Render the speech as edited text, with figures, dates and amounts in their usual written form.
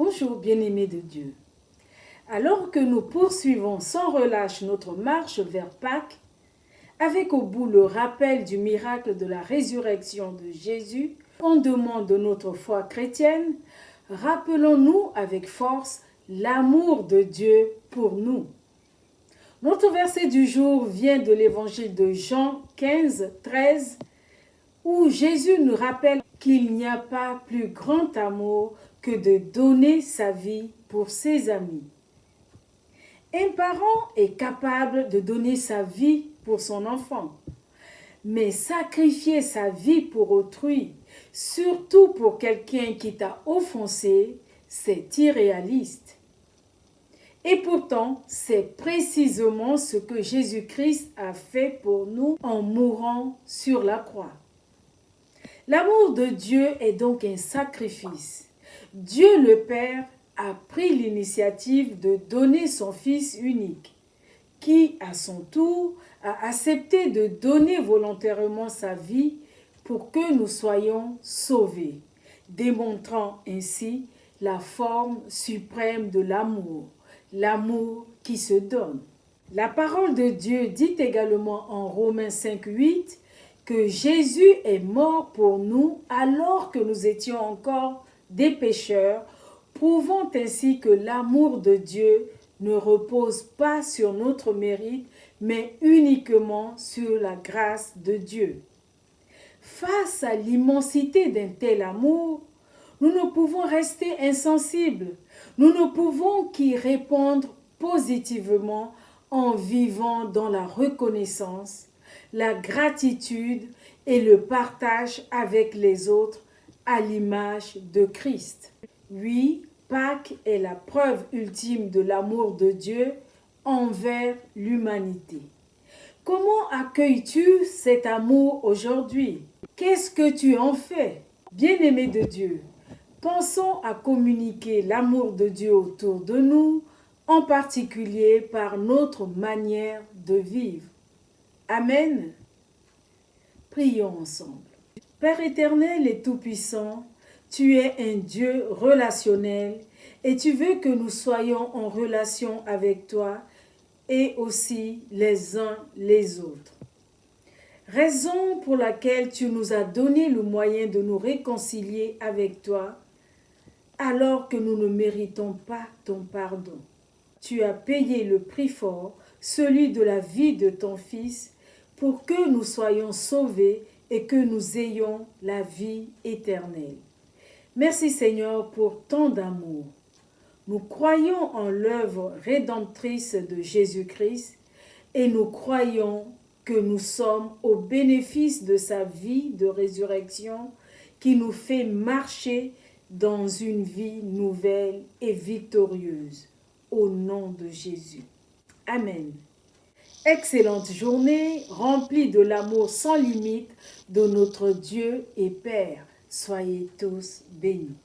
Bonjour bien-aimés de Dieu. Alors que nous poursuivons sans relâche notre marche vers Pâques, avec au bout le rappel du miracle de la résurrection de Jésus, fondement de notre foi chrétienne, rappelons-nous avec force l'amour de Dieu pour nous. Notre verset du jour vient de l'évangile de Jean 15, 13, où Jésus nous rappelle qu'il n'y a pas plus grand amour que de donner sa vie pour ses amis. Un parent est capable de donner sa vie pour son enfant, mais sacrifier sa vie pour autrui, surtout pour quelqu'un qui t'a offensé, c'est irréaliste. Et pourtant, c'est précisément ce que Jésus-Christ a fait pour nous en mourant sur la croix. L'amour de Dieu est donc un sacrifice. Dieu le Père a pris l'initiative de donner son Fils unique, qui, à son tour, a accepté de donner volontairement sa vie pour que nous soyons sauvés, démontrant ainsi la forme suprême de l'amour, l'amour qui se donne. La parole de Dieu dit également en Romains 5,8 que Jésus est mort pour nous alors que nous étions encore des pécheurs, prouvant ainsi que l'amour de Dieu ne repose pas sur notre mérite, mais uniquement sur la grâce de Dieu. Face à l'immensité d'un tel amour, nous ne pouvons rester insensibles. Nous ne pouvons qu'y répondre positivement en vivant dans la reconnaissance, la gratitude et le partage avec les autres à l'image de Christ. Oui, Pâques est la preuve ultime de l'amour de Dieu envers l'humanité. Comment accueilles-tu cet amour aujourd'hui? Qu'est-ce que tu en fais? Bien-aimé de Dieu, pensons à communiquer l'amour de Dieu autour de nous, en particulier par notre manière de vivre. Amen. Prions ensemble. Père éternel et tout-puissant, tu es un Dieu relationnel et tu veux que nous soyons en relation avec toi et aussi les uns les autres. Raison pour laquelle tu nous as donné le moyen de nous réconcilier avec toi alors que nous ne méritons pas ton pardon. Tu as payé le prix fort, celui de la vie de ton Fils, pour que nous soyons sauvés et que nous ayons la vie éternelle. Merci Seigneur pour tant d'amour. Nous croyons en l'œuvre rédemptrice de Jésus-Christ et nous croyons que nous sommes au bénéfice de sa vie de résurrection qui nous fait marcher dans une vie nouvelle et victorieuse. Au nom de Jésus. Amen. Excellente journée remplie de l'amour sans limite de notre Dieu et Père. Soyez tous bénis.